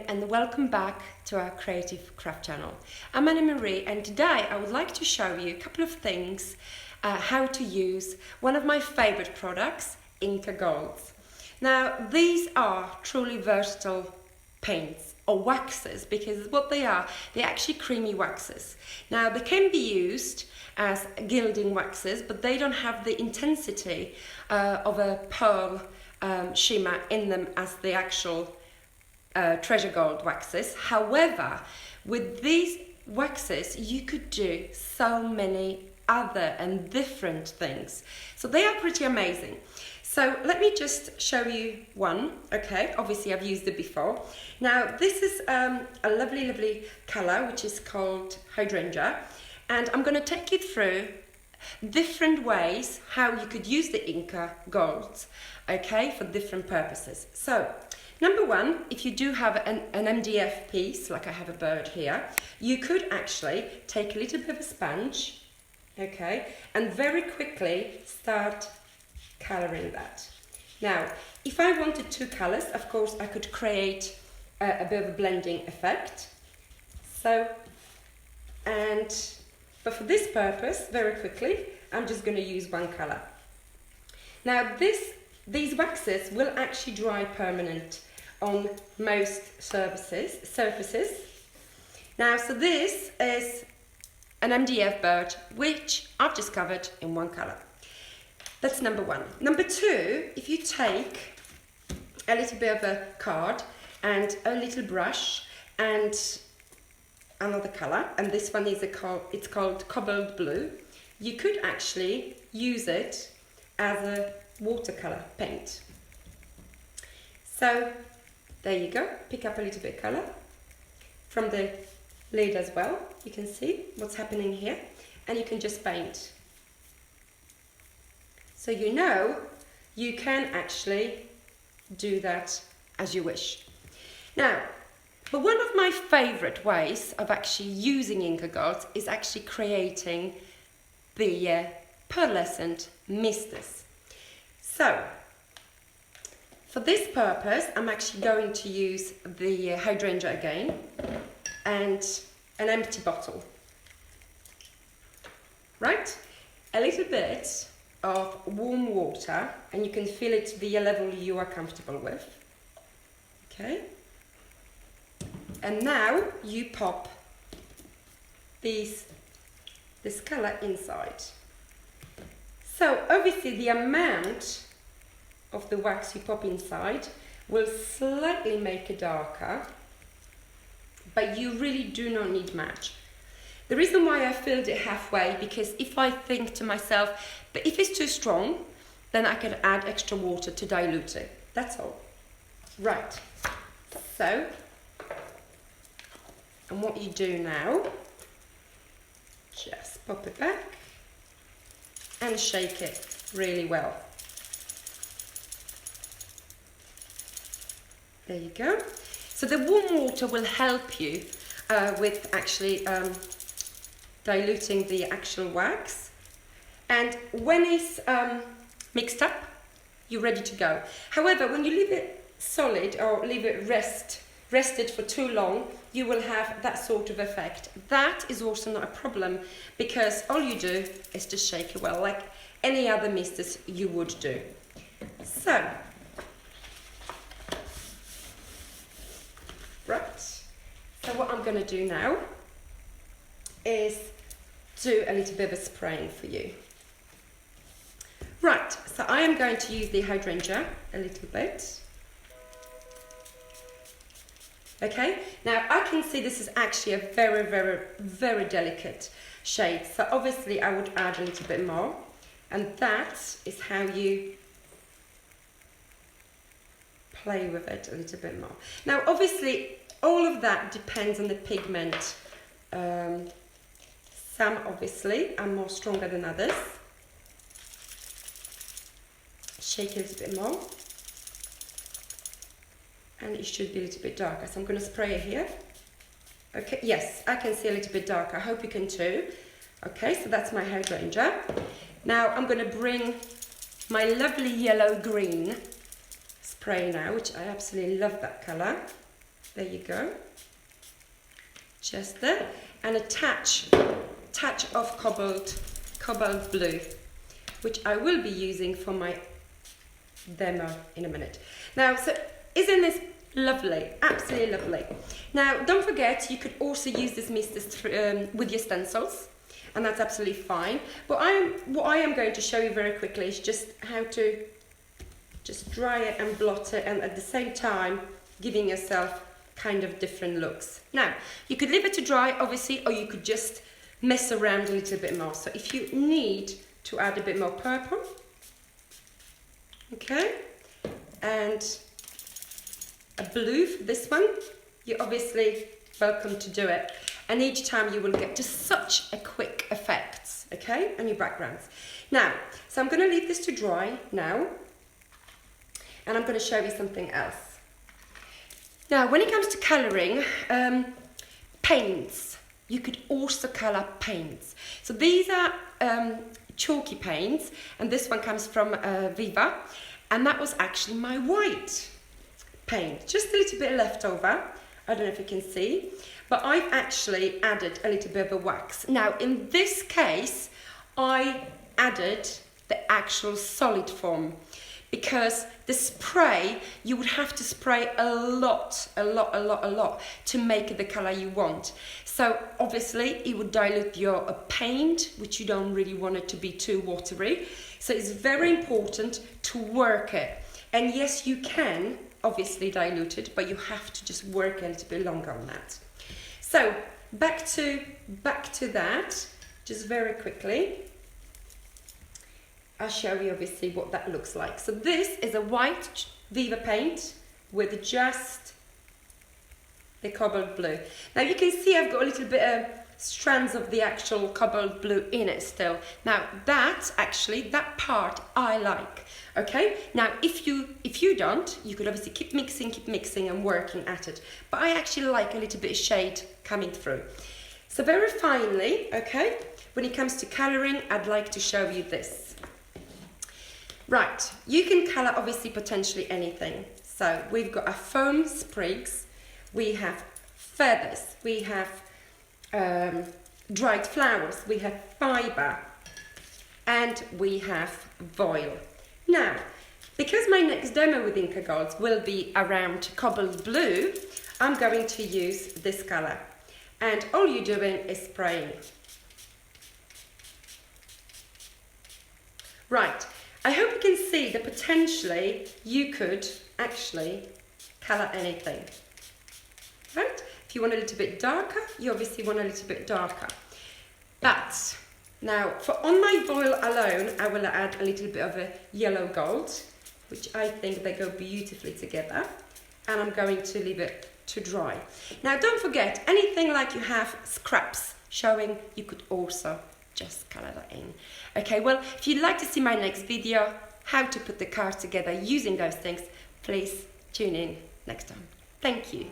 and welcome back to our Creative Craft channel. I'm Anne-Marie and today I would like to show you a couple of things how to use one of my favorite products, Inka Gold. Now these are truly versatile paints or waxes because what they are, they're actually creamy waxes. Now they can be used as gilding waxes, but they don't have the intensity of a pearl shimmer in them as the actual treasure gold waxes. However, with these waxes you could do so many other and different things, so they are pretty amazing. So let me just show you one. Okay, obviously I've used it before. Now this is a lovely color which is called hydrangea, and I'm going to take you through different ways how you could use the Inka Gold, okay, for different purposes. So number one, if you do have an MDF piece, like I have a bird here, you could actually take a little bit of a sponge, okay, and very quickly start colouring that. Now, if I wanted two colours, of course, I could create a bit of a blending effect. But for this purpose, very quickly, I'm just going to use one colour. Now, these waxes will actually dry permanent on most surfaces. Now, so this is an MDF bird, which I've just covered in one colour. That's number one. Number two, if you take a little bit of a card and a little brush and another colour, and this one is it's called cobalt blue, you could actually use it as a watercolour paint. So there you go, pick up a little bit of colour from the lid as well. You can see what's happening here, and you can just paint. So you know you can actually do that as you wish. Now, but one of my favourite ways of actually using Inka Gold is actually creating the pearlescent misters. So, for this purpose, I'm actually going to use the hydrangea again and an empty bottle. Right? A little bit of warm water, and you can fill it to the level you are comfortable with. Okay? And now you pop this colour inside. So obviously the amount of the wax you pop inside will slightly make it darker, but you really do not need much. The reason why I filled it halfway, because if I think to myself, but if it's too strong, then I can add extra water to dilute it. That's all. Right. So, and what you do now, just pop it back and shake it really well. There you go. So the warm water will help you with actually diluting the actual wax. And when it's mixed up, you're ready to go. However, when you leave it solid or leave it rested for too long, you will have that sort of effect. That is also not a problem, because all you do is just shake it well, like any other misters you would do. So, right. So what I'm going to do now is do a little bit of a spraying for you. Right, so I am going to use the hydrangea a little bit. Okay, now I can see this is actually a very delicate shade, so obviously I would add a little bit more, and that is how you play with it a little bit more. Now obviously all of that depends on the pigment. Some obviously are more stronger than others. Shake it a little bit more, and it should be a little bit darker. So I'm going to spray it here. Okay, yes, I can see a little bit darker. I hope you can too. Okay, so that's my hydrangea. Now I'm going to bring my lovely yellow-green spray now, which I absolutely love that colour. There you go. Just there. And a touch of cobalt blue, which I will be using for my demo in a minute. Now, so isn't this lovely? Absolutely lovely. Now, don't forget, you could also use this mist with your stencils, and that's absolutely fine. But what I am going to show you very quickly is just how to just dry it and blot it, and at the same time giving yourself kind of different looks. Now, you could leave it to dry, obviously, or you could just mess around a little bit more. So if you need to add a bit more purple, okay, and a blue for this one, you're obviously welcome to do it. And each time you will get just such a quick effect, okay, on your backgrounds. Now, so I'm going to leave this to dry now, and I'm going to show you something else. Now, when it comes to colouring, paints, you could also colour paints. So these are chalky paints, and this one comes from Viva, and that was actually my white paint. Just a little bit left over. I don't know if you can see, but I've actually added a little bit of a wax. Now, in this case, I added the actual solid form, because the spray, you would have to spray a lot to make the colour you want. So obviously it would dilute your paint, which you don't really want it to be too watery. So it's very important to work it. And yes, you can obviously dilute it, but you have to just work a little bit longer on that. So back to that, just very quickly. I'll show you obviously what that looks like. So this is a white Viva paint with just the cobalt blue. Now you can see I've got a little bit of strands of the actual cobalt blue in it still. Now that part I like. Okay, now if you don't, you could obviously keep mixing and working at it. But I actually like a little bit of shade coming through. So very finally, okay, when it comes to colouring, I'd like to show you this. Right, you can colour obviously potentially anything. So we've got a foam sprigs, we have feathers, we have dried flowers, we have fibre, and we have voile. Now, because my next demo with Inka Gold will be around cobalt blue, I'm going to use this colour. And all you're doing is spraying. Right. I hope you can see that potentially you could actually colour anything, right? If you want a little bit darker, you obviously want a little bit darker. But now, on my voile alone, I will add a little bit of a yellow gold, which I think they go beautifully together, and I'm going to leave it to dry. Now, don't forget, anything like you have scraps showing, you could also just colour that in. Okay, well, if you'd like to see my next video, how to put the card together using those things, please tune in next time. Thank you.